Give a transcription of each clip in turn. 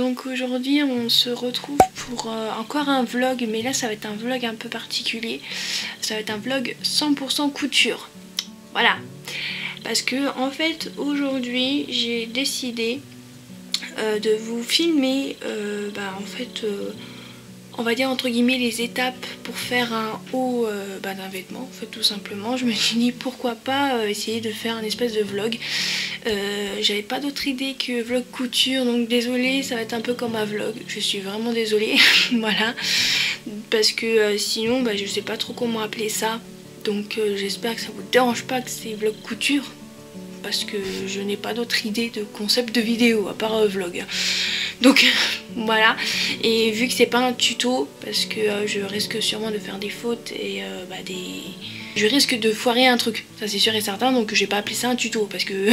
Donc aujourd'hui on se retrouve pour encore un vlog, mais là ça va être un vlog un peu particulier. Ça va être un vlog 100% couture. Voilà. Parce que en fait aujourd'hui j'ai décidé de vous filmer on va dire entre guillemets les étapes pour faire un haut d'un vêtement, en fait tout simplement. Je me suis dit pourquoi pas essayer de faire un espèce de vlog. J'avais pas d'autre idée que vlog couture, donc désolée, ça va être un peu comme un vlog, je suis vraiment désolée. Voilà, parce que sinon je sais pas trop comment appeler ça, donc j'espère que ça vous dérange pas que c'est vlog couture, parce que je n'ai pas d'autre idée de concept de vidéo à part vlog. Donc voilà, et vu que c'est pas un tuto, parce que je risque sûrement de faire des fautes et je risque de foirer un truc, ça c'est sûr et certain, donc je vais pas appeler ça un tuto parce que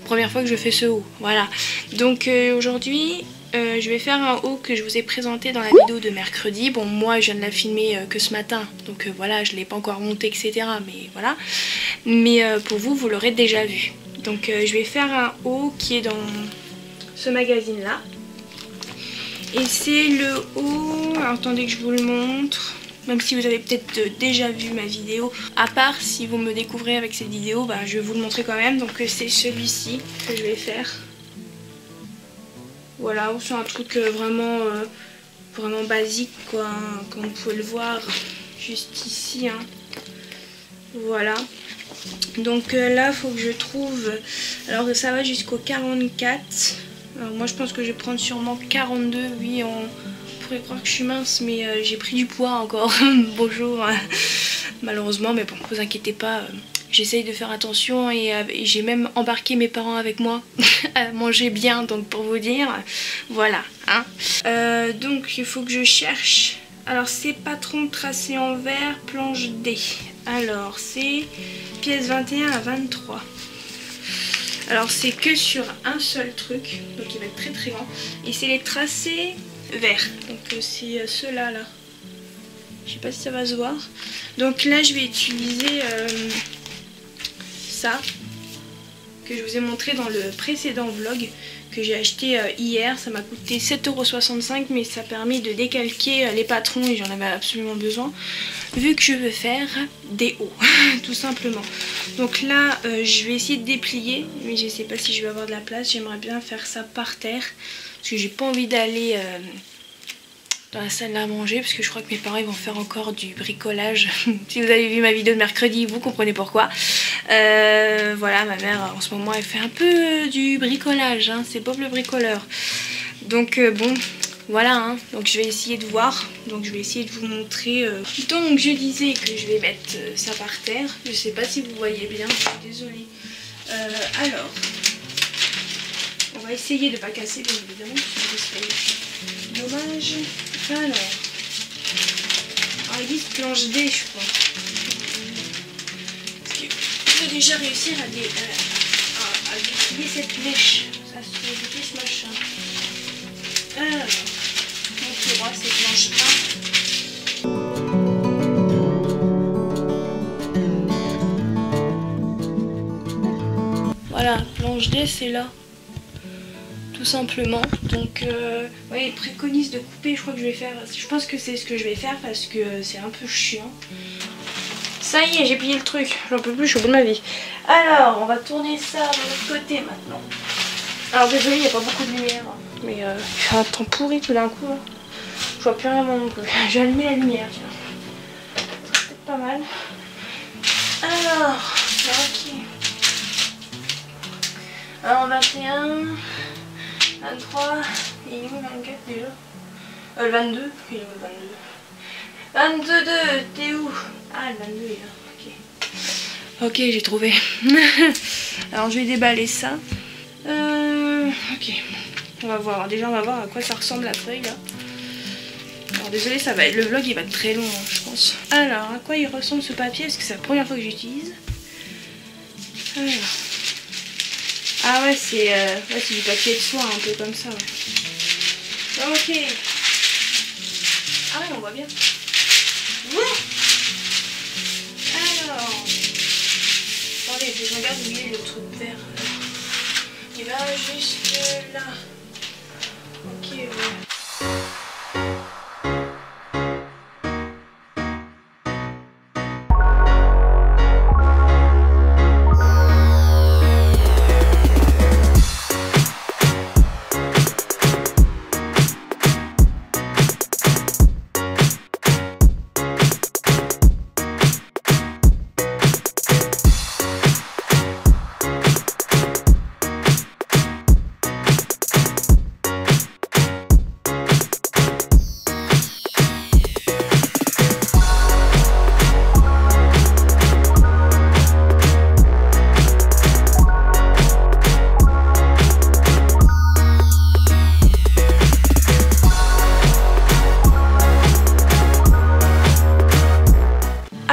première fois que je fais ce haut, voilà. Donc aujourd'hui je vais faire un haut que je vous ai présenté dans la vidéo de mercredi. Bon, moi je viens de la filmer que ce matin, donc voilà, je l'ai pas encore monté etc, mais voilà. Mais pour vous, vous l'aurez déjà vu. Donc je vais faire un haut qui est dans ce magazine là, et c'est le haut, alors, attendez que je vous le montre, même si vous avez peut-être déjà vu ma vidéo, à part si vous me découvrez avec cette vidéo, je vais vous le montrer quand même. Donc c'est celui-ci que je vais faire. Voilà, c'est un truc vraiment basique quoi, hein, comme vous pouvez le voir juste ici, hein. Voilà. Donc là faut que je trouve, alors ça va jusqu'au 44. Alors moi je pense que je vais prendre sûrement 42, oui, on pourrait croire que je suis mince, mais j'ai pris du poids encore. Bonjour, malheureusement, mais bon, vous inquiétez pas, j'essaye de faire attention, et j'ai même embarqué mes parents avec moi à manger bien, donc pour vous dire, voilà, hein. Donc il faut que je cherche, alors c'est patron tracé en vert, planche D, alors c'est pièce 21 à 23. Alors c'est que sur un seul truc, donc il va être très très grand, et c'est les tracés verts, donc c'est ceux-là là. Je sais pas si ça va se voir. Donc là je vais utiliser ça que je vous ai montré dans le précédent vlog que j'ai acheté hier. Ça m'a coûté 7,65 €, mais ça permet de décalquer les patrons et j'en avais absolument besoin vu que je veux faire des hauts tout simplement. Donc là je vais essayer de déplier, mais je sais pas si je vais avoir de la place. J'aimerais bien faire ça par terre parce que j'ai pas envie d'aller dans la salle à manger, parce que je crois que mes parents ils vont faire encore du bricolage. Si vous avez vu ma vidéo de mercredi, vous comprenez pourquoi. Voilà, ma mère en ce moment elle fait un peu du bricolage, hein, c'est Bob le bricoleur. Donc bon, voilà, hein. Donc je vais essayer de voir, donc je vais essayer de vous montrer. Donc je disais que je vais mettre ça par terre, je sais pas si vous voyez bien, je suis désolée. Alors, on va essayer de pas casser bien évidemment, ce serait dommage. Alors, ils disent planche D, je crois. Parce que je veux déjà réussir à déplier cette mèche. Ça se fait déplier ce machin. Alors, donc le droit c'est planche A. Voilà, planche D c'est là. Tout simplement. Donc ouais, il préconise de couper, je crois que je vais faire, je pense que c'est ce que je vais faire parce que c'est un peu chiant. Ça y est, j'ai plié le truc, j'en peux plus, je suis au bout de ma vie. Alors on va tourner ça de l'autre côté maintenant. Alors désolé, il n'y a pas beaucoup de lumière, mais il fait un temps pourri tout d'un coup, hein. Je vois plus rien non plus. J'ai allumé la lumière, tiens. C'est peut-être pas mal. Alors ok, alors 21, 23, et il est où 24 déjà? Le 22, il est où le 22? 22, t'es où? Ah, le 22 il est là, ok. Ok, j'ai trouvé. Alors je vais déballer ça. Ok, on va voir, déjà on va voir à quoi ça ressemble la feuille là. Alors désolé, ça va être, le vlog il va être très long hein, je pense. Alors, à quoi il ressemble ce papier, parce que c'est la première fois que j'utilise. Alors. Ah ouais, c'est du papier de soie, un peu comme ça, ouais. Ok. Ah ouais, on voit bien. Alors. Attendez, je regarde où il est le truc vert. Il va juste là.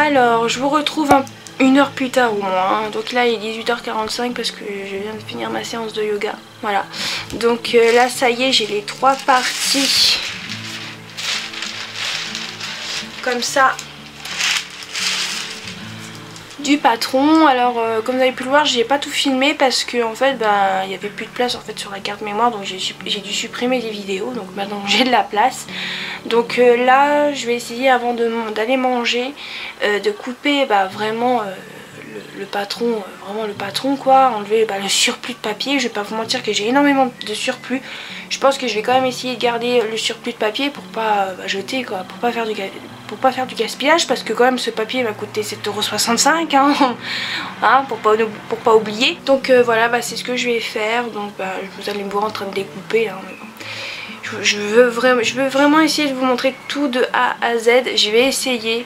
Alors je vous retrouve une heure plus tard au moins, hein. Donc là il est 18h45 parce que je viens de finir ma séance de yoga. Voilà, donc là ça y est, j'ai les 3 parties comme ça du patron. Alors comme vous avez pu le voir, j'ai pas tout filmé parce que en fait il y avait plus de place en fait sur la carte mémoire, donc j'ai dû supprimer des vidéos, donc maintenant j'ai de la place. Donc là je vais essayer avant d'aller manger de couper vraiment le patron, vraiment le patron quoi, enlever le surplus de papier. Je vais pas vous mentir que j'ai énormément de surplus. Je pense que je vais quand même essayer de garder le surplus de papier pour pas jeter quoi, pour pas faire du gaspillage, parce que quand même ce papier m'a coûté 7,65 €, hein, pour pas oublier. Donc voilà, c'est ce que je vais faire. Donc vous allez me voir en train de découper, hein, mais bon. Je veux vraiment essayer de vous montrer tout de A à Z. Je vais essayer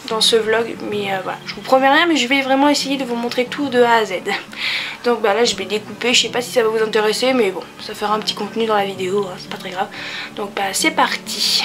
dans ce vlog, mais voilà, je vous promets rien, mais je vais vraiment essayer de vous montrer tout de A à Z. Donc là je vais découper, je sais pas si ça va vous intéresser, mais bon, ça fera un petit contenu dans la vidéo, hein, c'est pas très grave. Donc c'est parti.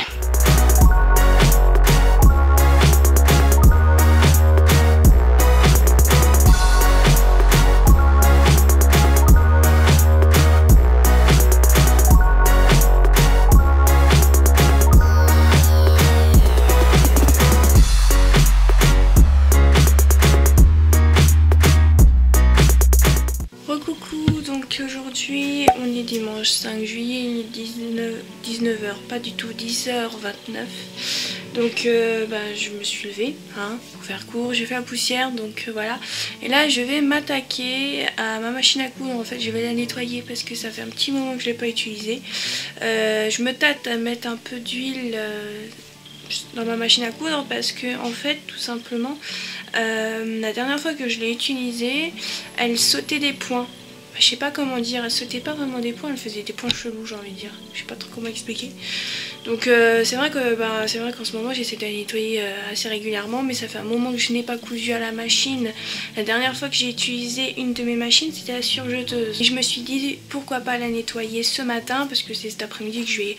Aujourd'hui on est dimanche 5 juillet, il est 19h, pas du tout, 10h29. Donc je me suis levée, hein, pour faire court, j'ai fait la poussière, donc voilà. Et là je vais m'attaquer à ma machine à coudre. En fait je vais la nettoyer parce que ça fait un petit moment que je ne l'ai pas utilisée. Je me tâte à mettre un peu d'huile dans ma machine à coudre parce que en fait tout simplement la dernière fois que je l'ai utilisée, elle sautait des points. Je sais pas comment dire, elle sautait pas vraiment des points, elle faisait des points chelous, j'ai envie de dire. Je sais pas trop comment expliquer. Donc c'est vrai qu'en ce moment j'essaie de la nettoyer assez régulièrement, mais ça fait un moment que je n'ai pas cousu à la machine. La dernière fois que j'ai utilisé une de mes machines, c'était la surjeteuse. Et je me suis dit pourquoi pas la nettoyer ce matin, parce que c'est cet après-midi que je vais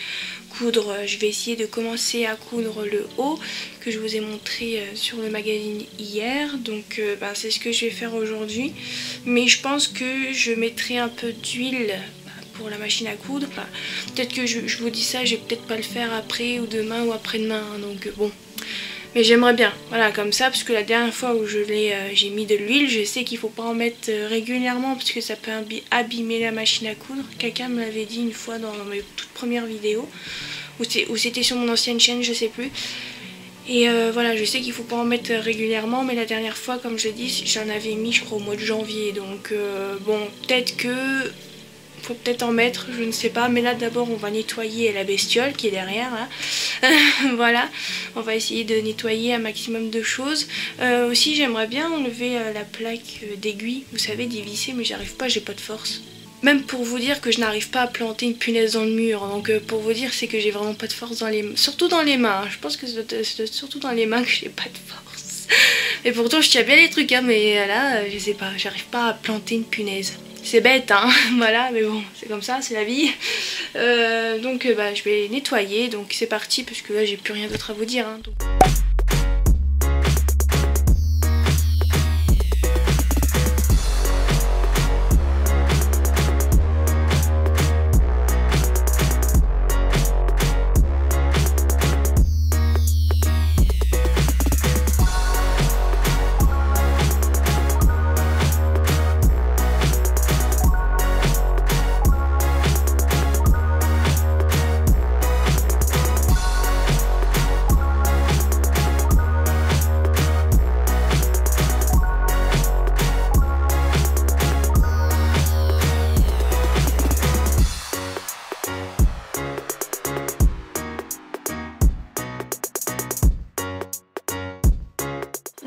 coudre. Je vais essayer de commencer à coudre le haut que je vous ai montré sur le magazine hier. Donc c'est ce que je vais faire aujourd'hui. Mais je pense que je mettrai un peu d'huile pour la machine à coudre. Enfin, peut-être que je vous dis ça, je vais peut-être pas le faire après ou demain ou après-demain, hein, donc bon. Mais j'aimerais bien, voilà, comme ça, parce que la dernière fois où j'ai mis de l'huile, je sais qu'il faut pas en mettre régulièrement parce que ça peut abîmer la machine à coudre. Quelqu'un me l'avait dit une fois dans mes toutes premières vidéos, ou c'était sur mon ancienne chaîne, je sais plus. Et voilà, je sais qu'il faut pas en mettre régulièrement, mais la dernière fois, comme je dis, j'en avais mis, je crois, au mois de janvier. Donc bon, peut-être que faut peut-être en mettre, je ne sais pas. Mais là, d'abord, on va nettoyer la bestiole qui est derrière, là. Voilà, on va essayer de nettoyer un maximum de choses. Aussi, j'aimerais bien enlever la plaque d'aiguille, vous savez, dévisser, mais j'arrive pas, j'ai pas de force. Même pour vous dire que je n'arrive pas à planter une punaise dans le mur. Donc pour vous dire, c'est que j'ai vraiment pas de force dans les mains. Surtout dans les mains. Je pense que c'est surtout dans les mains que j'ai pas de force. Et pourtant je tiens bien les trucs, hein, mais là, je sais pas, j'arrive pas à planter une punaise. C'est bête, hein, voilà, mais bon, c'est comme ça, c'est la vie. Donc je vais nettoyer, donc c'est parti, parce que là j'ai plus rien d'autre à vous dire, hein, donc.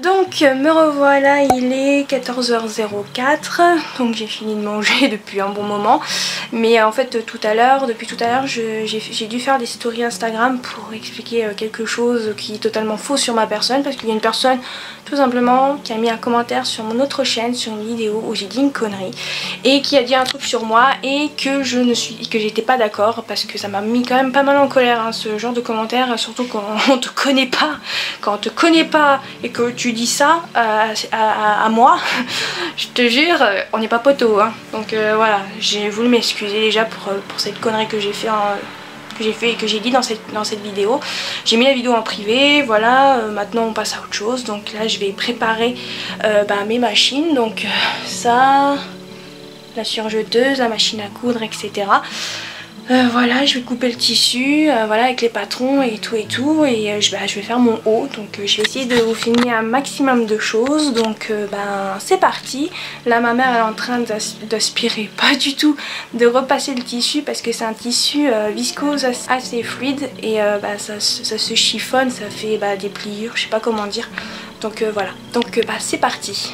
Donc me revoilà, il est 14h04, donc j'ai fini de manger depuis un bon moment. Mais en fait depuis tout à l'heure j'ai dû faire des stories Instagram pour expliquer quelque chose qui est totalement faux sur ma personne. Parce qu'il y a une personne tout simplement qui a mis un commentaire sur mon autre chaîne, sur une vidéo où j'ai dit une connerie. Et qui a dit un truc sur moi et que j'étais pas d'accord, parce que ça m'a mis quand même pas mal en colère, hein, ce genre de commentaire. Surtout quand on te connaît pas, et que tu dis ça à moi, je te jure, on n'est pas poteau, hein. Donc voilà, j'ai voulu m'excuser déjà pour cette connerie que j'ai fait et que j'ai dit dans cette vidéo. J'ai mis la vidéo en privé, voilà, maintenant on passe à autre chose. Donc là je vais préparer mes machines, donc ça, la surjeteuse, la machine à coudre, etc. Voilà, je vais couper le tissu, voilà, avec les patrons et tout et je vais faire mon haut. Donc je vais essayer de vous filmer un maximum de choses. Donc c'est parti. Là ma mère elle est en train d'aspirer, pas du tout, de repasser le tissu parce que c'est un tissu viscose assez fluide et ça se chiffonne, ça fait des pliures, je sais pas comment dire. Donc voilà, donc c'est parti.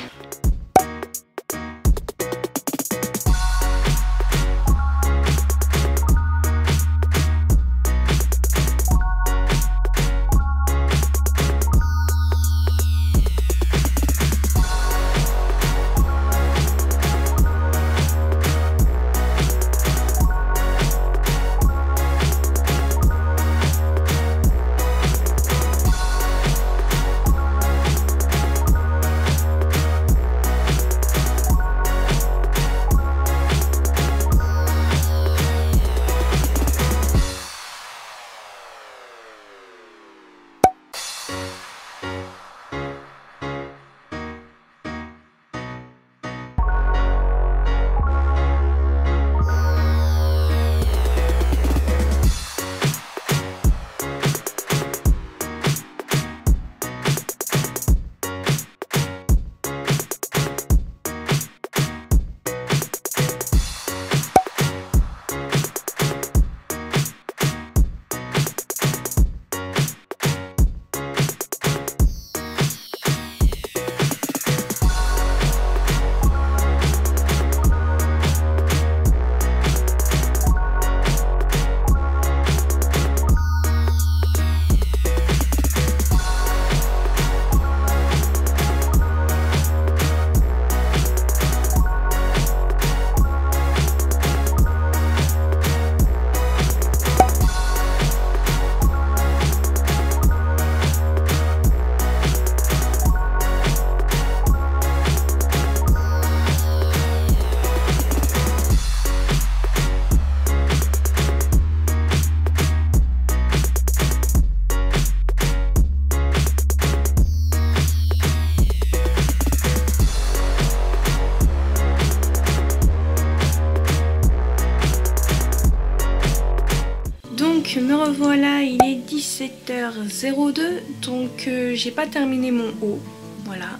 Me revoilà, il est 17h02, donc j'ai pas terminé mon haut, voilà.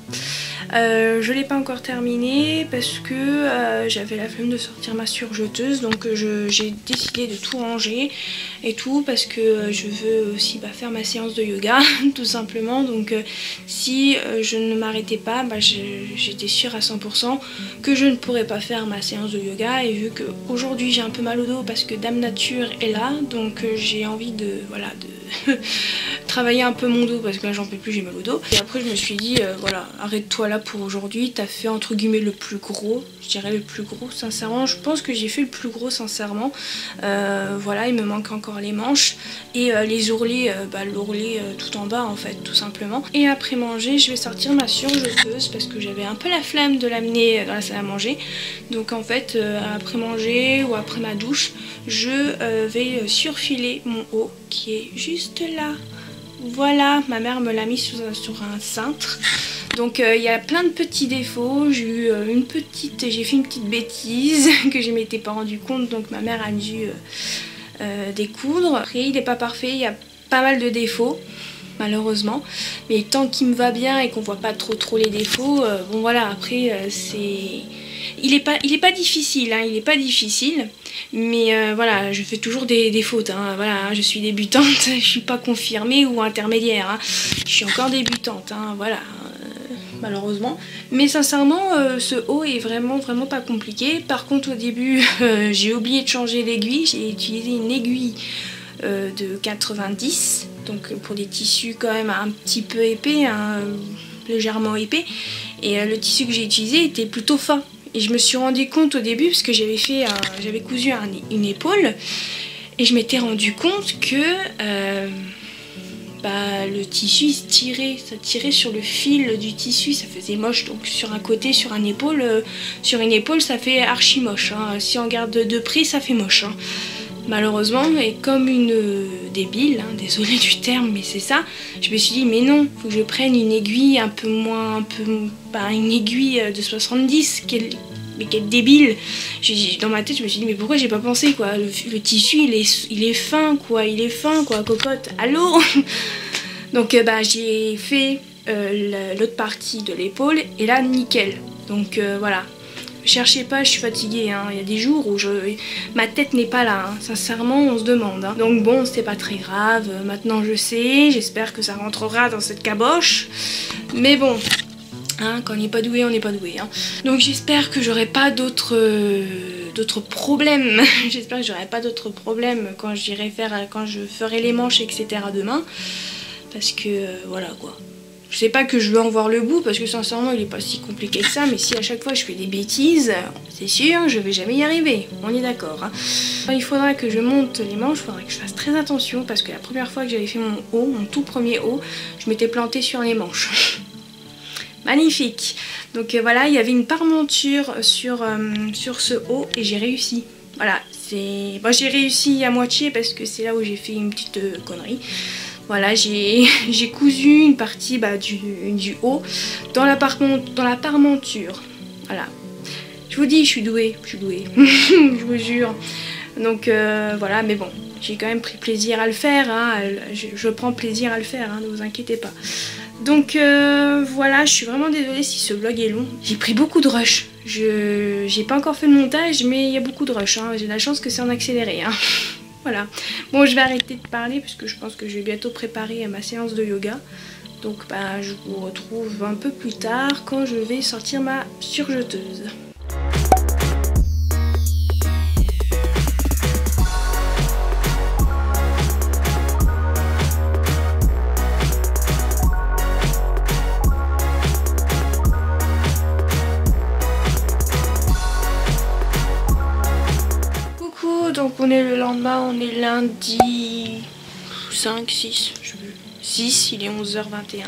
Je l'ai pas encore terminé parce que j'avais la flemme de sortir ma surjeteuse, donc j'ai décidé de tout ranger et tout parce que je veux aussi faire ma séance de yoga tout simplement. Donc si je ne m'arrêtais pas, j'étais sûre à 100% que je ne pourrais pas faire ma séance de yoga, et vu qu'aujourd'hui j'ai un peu mal au dos parce que Dame Nature est là, donc j'ai envie de travailler un peu mon dos parce que là j'en peux plus, j'ai mal au dos. Et après je me suis dit voilà, arrête-toi là pour aujourd'hui, t'as fait entre guillemets le plus gros, je dirais le plus gros, sincèrement je pense que j'ai fait le plus gros sincèrement. Voilà, il me manque encore les manches et les ourlets, l'ourlet tout en bas en fait, tout simplement. Et après manger je vais sortir ma surjeteuse parce que j'avais un peu la flemme de l'amener dans la salle à manger. Donc en fait après manger ou après ma douche je vais surfiler mon haut qui est juste là. Voilà, ma mère me l'a mis sur un cintre. Donc il y a plein de petits défauts. J'ai fait une petite bêtise que je m'étais pas rendu compte, donc ma mère a dû découdre. Après il n'est pas parfait, il y a pas mal de défauts malheureusement, mais tant qu'il me va bien et qu'on voit pas trop les défauts, bon voilà, après il est pas difficile, hein, il est pas difficile, mais voilà, je fais toujours des fautes, hein, voilà, hein, je suis débutante, je suis pas confirmée ou intermédiaire, hein, je suis encore débutante, hein, voilà, malheureusement. Mais sincèrement, ce haut est vraiment pas compliqué. Par contre au début, j'ai oublié de changer l'aiguille, j'ai utilisé une aiguille de 90, donc pour des tissus quand même un petit peu épais, hein, légèrement épais, et le tissu que j'ai utilisé était plutôt fin. Et je me suis rendu compte au début, parce que j'avais cousu une épaule, et je m'étais rendu compte que bah, le tissu il se tirait, ça tirait sur le fil du tissu, ça faisait moche. Donc sur un côté, sur une épaule ça fait archi moche, hein. Si on regarde de près ça fait moche, hein. Malheureusement, et comme une débile, hein, désolée du terme, mais c'est ça, je me suis dit mais non, faut que je prenne une aiguille un peu moins, une aiguille de 70, mais quel débile. Dans ma tête je me suis dit mais pourquoi j'ai pas pensé quoi, le tissu il est fin quoi, cocotte, allô. Donc j'ai fait l'autre partie de l'épaule et là nickel, donc voilà. Cherchez pas, je suis fatiguée, hein. Il y a des jours où ma tête n'est pas là, hein. Sincèrement on se demande, hein. Donc bon, c'était pas très grave, maintenant je sais, j'espère que ça rentrera dans cette caboche, mais bon, hein, quand on n'est pas doué, on n'est pas doué, hein. Donc j'espère que j'aurai pas d'autres problèmes, j'espère que j'aurai pas d'autres problèmes quand je ferai les manches, etc. demain, parce que voilà quoi. Je sais pas que je veux en voir le bout parce que sincèrement il est pas si compliqué que ça, mais si à chaque fois je fais des bêtises, c'est sûr je vais jamais y arriver, on est d'accord, hein. Il faudra que je monte les manches, il faudra que je fasse très attention parce que la première fois que j'avais fait mon haut, mon tout premier haut, je m'étais plantée sur les manches. Magnifique. Donc voilà, il y avait une parmenture sur ce haut et j'ai réussi. Voilà, j'ai réussi à moitié parce que c'est là où j'ai fait une petite connerie. Voilà, j'ai cousu une partie du haut dans la parmenture. Voilà. Je vous dis, je suis douée. Je vous jure. Donc voilà, mais bon, j'ai quand même pris plaisir à le faire, hein. Je prends plaisir à le faire, hein, ne vous inquiétez pas. Donc voilà, je suis vraiment désolée si ce vlog est long. J'ai pris beaucoup de rush. J'ai pas encore fait le montage, mais il y a beaucoup de rush, hein. J'ai la chance que c'est en accéléré, hein. Voilà. Bon, je vais arrêter de parler parce que je pense que je vais bientôt préparer ma séance de yoga. Donc je vous retrouve un peu plus tard quand je vais sortir ma surjeteuse. Donc on est le lendemain, on est lundi 5, 6, je veux 6, il est 11h21.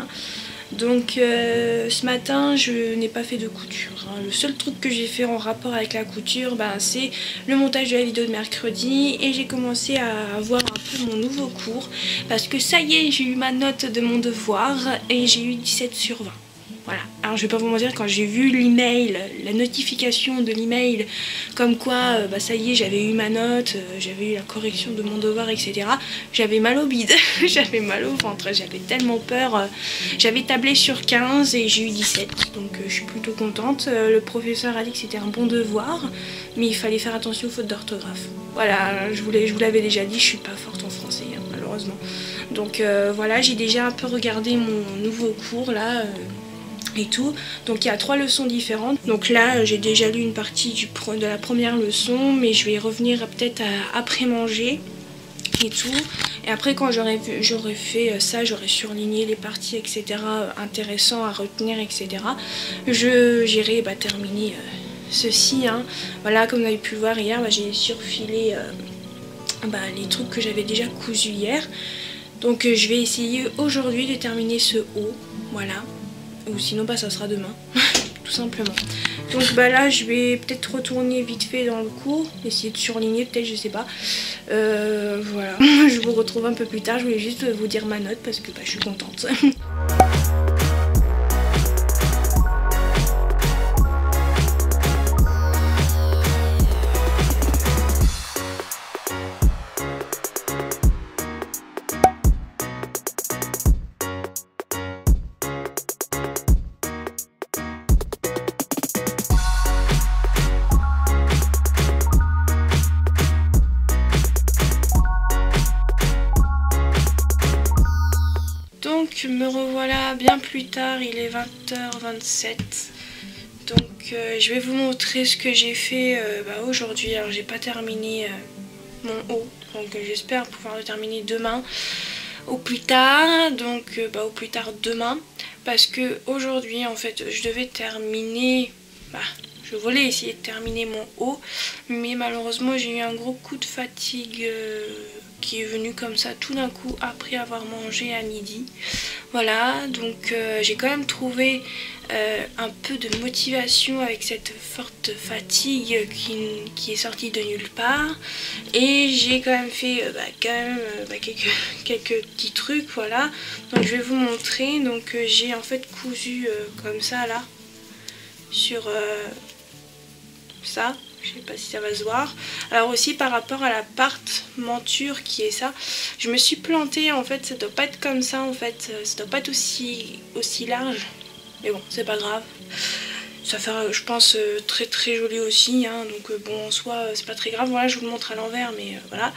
Donc ce matin je n'ai pas fait de couture, hein. Le seul truc que j'ai fait en rapport avec la couture, c'est le montage de la vidéo de mercredi, et j'ai commencé à voir un peu mon nouveau cours parce que ça y est, j'ai eu ma note de mon devoir et j'ai eu 17/20. Voilà, alors je vais pas vous mentir, quand j'ai vu l'email, la notification de l'email, comme quoi ça y est, j'avais eu ma note, j'avais eu la correction de mon devoir, etc. J'avais mal au bide, j'avais mal au ventre, j'avais tellement peur. J'avais tablé sur 15 et j'ai eu 17, donc je suis plutôt contente. Le professeur a dit que c'était un bon devoir, mais il fallait faire attention aux fautes d'orthographe. Voilà, je vous l'avais déjà dit, je suis pas forte en français, hein, malheureusement. Donc voilà, j'ai déjà un peu regardé mon nouveau cours là. Et tout, donc il y a 3 leçons différentes. Donc là j'ai déjà lu une partie de la première leçon, mais je vais y revenir peut-être après manger et tout. Et après quand j'aurai fait ça, j'aurai surligné les parties, etc. intéressantes à retenir, etc. J'irai terminer ceci, hein. Voilà, comme vous avez pu le voir hier, j'ai surfilé les trucs que j'avais déjà cousus hier. Donc je vais essayer aujourd'hui de terminer ce haut, voilà. Ou sinon ça sera demain, tout simplement. Donc là je vais peut-être retourner vite fait dans le cours, essayer de surligner peut-être, je sais pas. Voilà, je vous retrouve un peu plus tard, je voulais juste vous dire ma note parce que je suis contente. Donc me revoilà bien plus tard, il est 20h27. Donc je vais vous montrer ce que j'ai fait aujourd'hui. Alors j'ai pas terminé mon haut, donc j'espère pouvoir le terminer demain au plus tard. Donc au plus tard demain, parce que aujourd'hui en fait je devais terminer, je voulais essayer de terminer mon haut, mais malheureusement j'ai eu un gros coup de fatigue qui est venu comme ça tout d'un coup après avoir mangé à midi. Voilà, donc j'ai quand même trouvé un peu de motivation avec cette forte fatigue qui est sortie de nulle part. Et j'ai quand même fait quelques petits trucs, voilà. Donc je vais vous montrer. Donc j'ai en fait cousu comme ça là, sur ça. Je sais pas si ça va se voir. Alors aussi par rapport à la partementure qui est ça, je me suis plantée en fait, ça doit pas être comme ça en fait, ça doit pas être aussi large. Mais bon, c'est pas grave. Ça fait, je pense, très très joli aussi, hein, donc bon en soi c'est pas très grave. Voilà, je vous le montre à l'envers, mais voilà.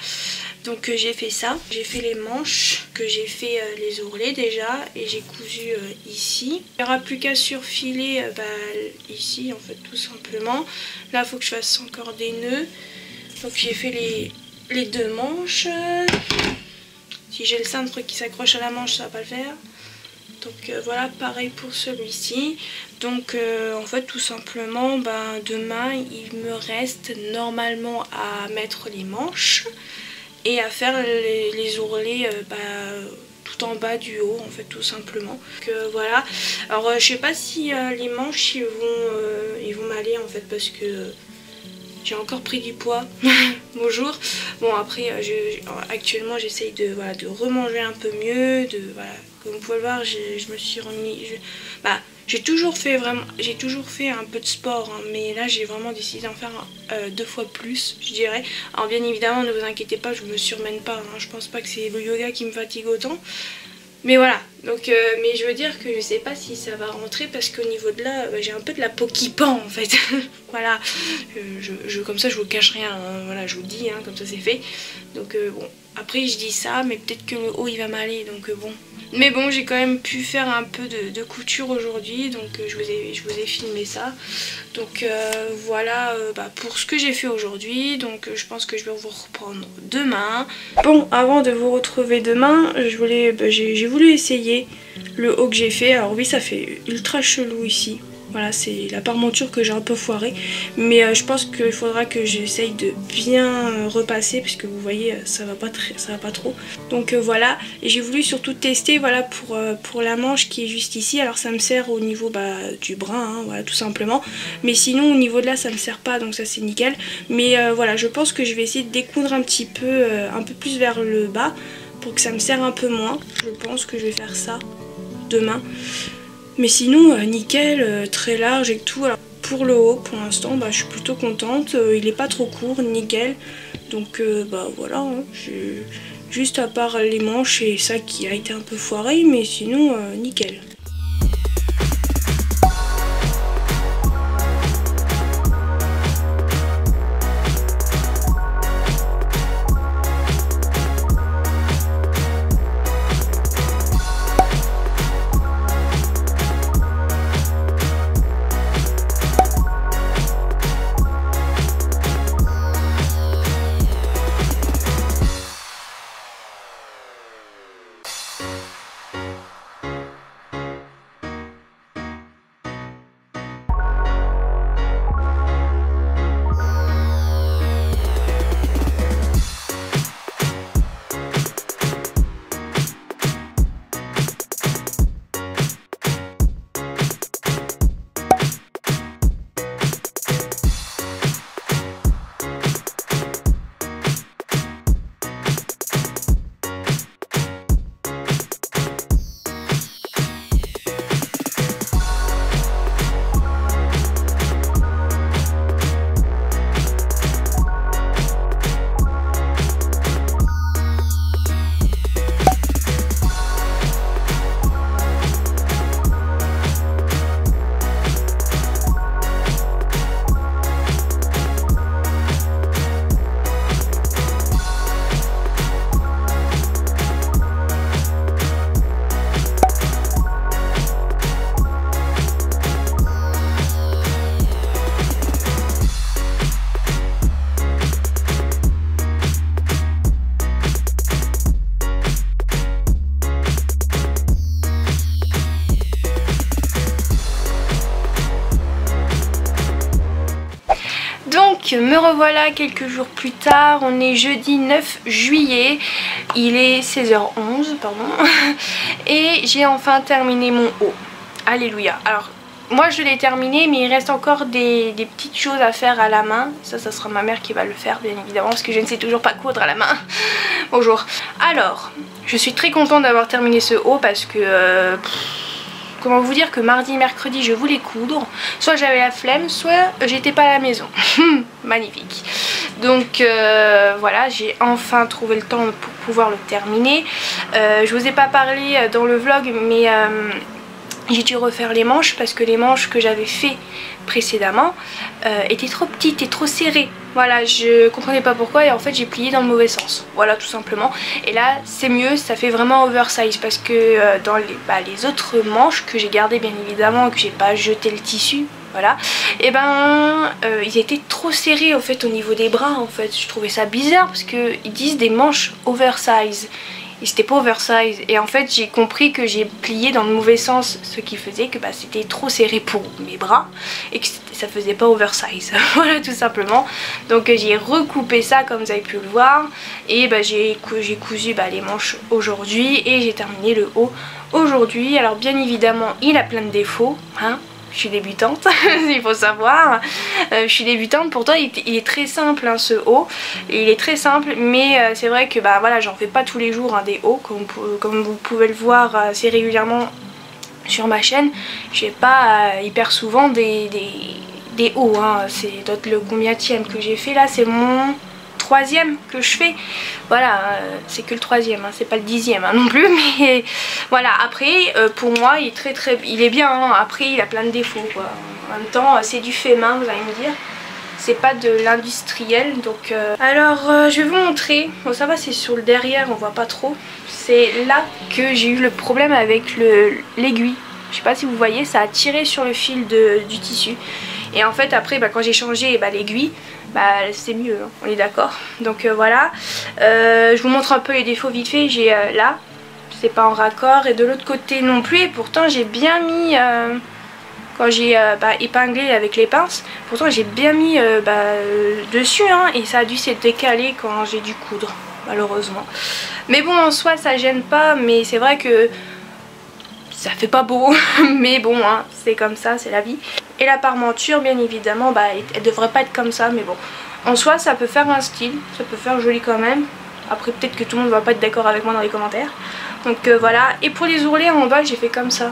Donc j'ai fait ça, j'ai fait les manches, que j'ai fait les ourlets déjà, et j'ai cousu ici. Il n'y aura plus qu'à surfiler ici en fait tout simplement. Là il faut que je fasse encore des nœuds. Donc j'ai fait les deux manches. Si j'ai le cintre qui s'accroche à la manche, ça va pas le faire. Donc voilà, pareil pour celui-ci. Donc en fait tout simplement demain il me reste normalement à mettre les manches et à faire les ourlets tout en bas du haut en fait tout simplement. Donc voilà, alors je sais pas si les manches ils vont m'aller en fait parce que j'ai encore pris du poids. Bonjour. Bon après actuellement j'essaye de remanger un peu mieux, comme vous pouvez le voir, je me suis remis. J'ai toujours fait un peu de sport, hein, mais là j'ai vraiment décidé d'en faire 2 fois plus, je dirais. Alors bien évidemment, ne vous inquiétez pas, je me surmène pas, hein, je pense pas que c'est le yoga qui me fatigue autant. Mais voilà, donc mais je veux dire que je sais pas si ça va rentrer parce qu'au niveau de là, j'ai un peu de la peau qui pend en fait. Voilà, comme ça je vous cache rien, hein, voilà, je vous le dis, hein, comme ça c'est fait. Donc bon, après je dis ça, mais peut-être que le haut il va m'aller, donc bon. Mais bon, j'ai quand même pu faire un peu de couture aujourd'hui, donc je vous ai filmé ça. Donc voilà pour ce que j'ai fait aujourd'hui, donc je pense que je vais vous reprendre demain. Bon, avant de vous retrouver demain, j'ai voulu essayer le haut que j'ai fait. Alors oui, ça fait ultra chelou ici. Voilà, c'est la parmenture que j'ai un peu foirée. Mais je pense qu'il faudra que j'essaye de bien repasser, puisque vous voyez, ça va pas trop. Donc voilà, et j'ai voulu surtout tester pour la manche qui est juste ici. Alors ça me sert au niveau du bras, hein, voilà, tout simplement. Mais sinon au niveau de là, ça me sert pas, donc ça c'est nickel. Mais voilà, je pense que je vais essayer de découdre un peu plus vers le bas, pour que ça me serre un peu moins. Je pense que je vais faire ça demain. Mais sinon, nickel, très large et tout. Alors, pour le haut, pour l'instant, je suis plutôt contente. Il est pas trop court, nickel. Donc, voilà, hein, juste à part les manches et ça qui a été un peu foiré, mais sinon, nickel. Donc me revoilà quelques jours plus tard, on est jeudi 9 juillet, il est 16h11 pardon, et j'ai enfin terminé mon haut. Alléluia. Alors moi je l'ai terminé, mais il reste encore des petites choses à faire à la main. Ça sera ma mère qui va le faire bien évidemment, parce que je ne sais toujours pas coudre à la main. Bonjour. Alors je suis très contente d'avoir terminé ce haut parce que comment vous dire que mardi et mercredi je voulais coudre, soit j'avais la flemme, soit j'étais pas à la maison. Magnifique. Donc voilà, j'ai enfin trouvé le temps pour pouvoir le terminer. Je vous ai pas parlé dans le vlog, mais j'ai dû refaire les manches parce que les manches que j'avais fait précédemment étaient trop petites et trop serrées. Voilà, je comprenais pas pourquoi et en fait j'ai plié dans le mauvais sens. Voilà, tout simplement. Et là c'est mieux, ça fait vraiment oversize parce que dans les autres manches que j'ai gardées bien évidemment, que j'ai pas jeté le tissu, voilà, et ils étaient trop serrés en fait au niveau des bras en fait. Je trouvais ça bizarre parce que ils disent des manches oversize. Et c'était pas oversize, et en fait j'ai compris que j'ai plié dans le mauvais sens, ce qui faisait que c'était trop serré pour mes bras et que ça faisait pas oversize. Voilà, tout simplement. Donc j'ai recoupé ça comme vous avez pu le voir, et j'ai cousu les manches aujourd'hui et j'ai terminé le haut aujourd'hui. Alors bien évidemment il a plein de défauts, hein. Je suis débutante, il faut savoir. Je suis débutante, pourtant il est très simple hein, ce haut. Il est très simple, mais c'est vrai que voilà, j'en fais pas tous les jours hein, des hauts, comme vous pouvez le voir assez régulièrement sur ma chaîne. Je fais pas hyper souvent des hauts. Hein. C'est le combienième que j'ai fait là, c'est mon troisième que je fais. Voilà, c'est que le troisième, hein, c'est pas le 10e hein, non plus, mais voilà. Après pour moi il est bien hein. Après il a plein de défauts quoi. En même temps c'est du fait main, vous allez me dire, c'est pas de l'industriel. Donc alors je vais vous montrer. Bon, ça va, c'est sur le derrière, on voit pas trop. C'est là que j'ai eu le problème avec l'aiguille. Je sais pas si vous voyez, ça a tiré sur le fil du tissu. Et en fait après quand j'ai changé l'aiguille, c'est mieux, hein, on est d'accord. Donc voilà, je vous montre un peu les défauts vite fait. J'ai là, c'est pas en raccord, et de l'autre côté non plus, et pourtant j'ai bien mis, quand j'ai épinglé avec les pinces, pourtant j'ai bien mis dessus, hein, et ça a dû se décaler quand j'ai dû coudre, malheureusement. Mais bon, en soi ça gêne pas, mais c'est vrai que ça fait pas beau, mais bon, hein, c'est comme ça, c'est la vie. Et la parmenture, bien évidemment, elle devrait pas être comme ça, mais bon. En soi, ça peut faire un style, ça peut faire joli quand même. Après, peut-être que tout le monde va pas être d'accord avec moi dans les commentaires. Donc voilà. Et pour les ourlets en bas, j'ai fait comme ça.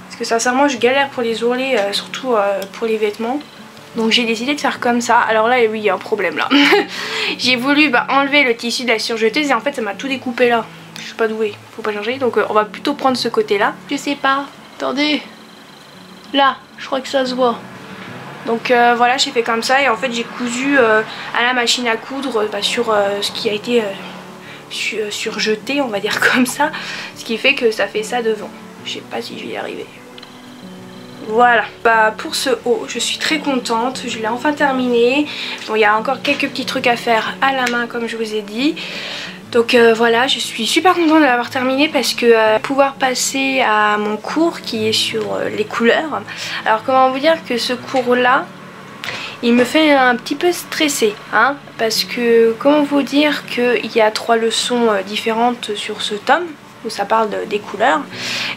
Parce que sincèrement, je galère pour les ourlets, surtout pour les vêtements. Donc j'ai décidé de faire comme ça. Alors là, oui, il y a un problème là. J'ai voulu enlever le tissu de la surjeteuse et en fait, ça m'a tout découpé là. Je sais pas d'où faut pas changer. Donc on va plutôt prendre ce côté là. Je sais pas. Attendez. Là, je crois que ça se voit. Donc voilà, j'ai fait comme ça et en fait j'ai cousu à la machine à coudre sur ce qui a été surjeté, on va dire comme ça. Ce qui fait que ça fait ça devant. Je sais pas si je vais y arriver. Voilà, pour ce haut, je suis très contente, je l'ai enfin terminé. Bon, il y a encore quelques petits trucs à faire à la main comme je vous ai dit. Donc voilà, je suis super contente de l'avoir terminé parce que pouvoir passer à mon cours qui est sur les couleurs. Alors comment vous dire que ce cours là, il me fait un petit peu stresser, hein, parce que comment vous dire qu'il y a 3 leçons différentes sur ce tome où ça parle des couleurs.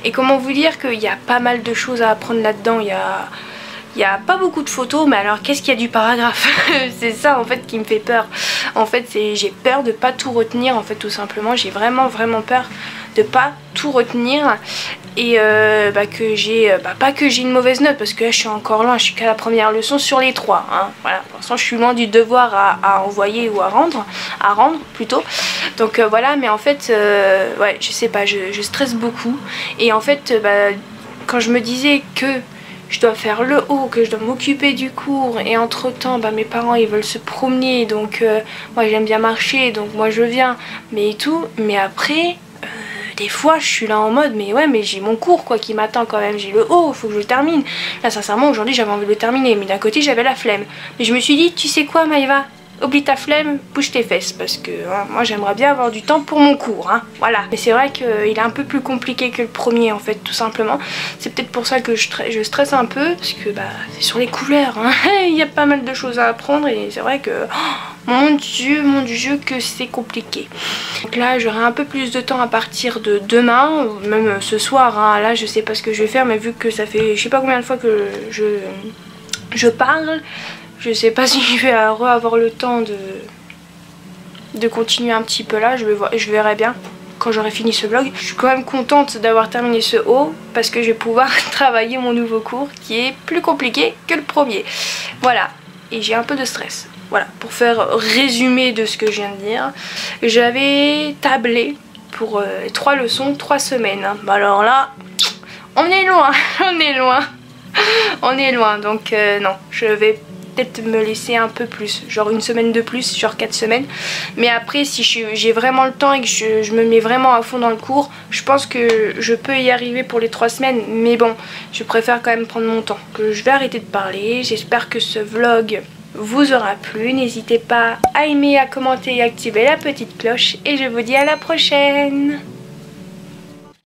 Et comment vous dire qu'il y a pas mal de choses à apprendre là-dedans. Il n'y a pas beaucoup de photos, mais alors qu'est-ce qu'il y a du paragraphe? C'est ça en fait qui me fait peur. En fait j'ai peur de pas tout retenir en fait, tout simplement. J'ai vraiment peur de pas tout retenir et que j'ai pas que j'ai une mauvaise note, parce que là je suis encore loin, je suis qu'à la première leçon sur les 3 hein. Voilà, pour l'instant je suis loin du devoir à envoyer ou à rendre plutôt. Donc voilà, mais en fait ouais, je sais pas, je stresse beaucoup. Et en fait quand je me disais que je dois faire le haut, que je dois m'occuper du cours, et entre temps mes parents ils veulent se promener, donc moi j'aime bien marcher, donc moi je viens, mais tout, mais après des fois je suis là en mode mais ouais, mais j'ai mon cours quoi qui m'attend quand même, j'ai le haut, faut que je le termine. Là sincèrement aujourd'hui j'avais envie de le terminer, mais d'un côté j'avais la flemme, mais je me suis dit tu sais quoi Maëva, oublie ta flemme, bouge tes fesses parce que hein, moi j'aimerais bien avoir du temps pour mon cours, hein, voilà. Mais c'est vrai qu'il est un peu plus compliqué que le premier en fait, tout simplement. C'est peut-être pour ça que je stresse un peu parce que bah c'est sur les couleurs, hein. Il y a pas mal de choses à apprendre et c'est vrai que mon dieu que c'est compliqué. Donc là j'aurai un peu plus de temps à partir de demain, ou même ce soir, hein. Là je sais pas ce que je vais faire mais vu que ça fait je sais pas combien de fois que je parle, je sais pas si je vais avoir le temps de continuer un petit peu là, je verrai bien quand j'aurai fini ce vlog. Je suis quand même contente d'avoir terminé ce haul parce que je vais pouvoir travailler mon nouveau cours qui est plus compliqué que le premier. Voilà, et j'ai un peu de stress. Voilà, pour faire résumé de ce que je viens de dire, j'avais tablé pour les 3 leçons, 3 semaines. Hein. Bah alors là, on est loin, on est loin. On est loin, donc non, je vais peut-être me laisser un peu plus, genre une semaine de plus, genre 4 semaines. Mais après, si j'ai vraiment le temps et que je me mets vraiment à fond dans le cours, je pense que je peux y arriver pour les 3 semaines. Mais bon, je préfère quand même prendre mon temps. Que je vais arrêter de parler. J'espère que ce vlog vous aura plu. N'hésitez pas à aimer, à commenter et à activer la petite cloche. Et je vous dis à la prochaine!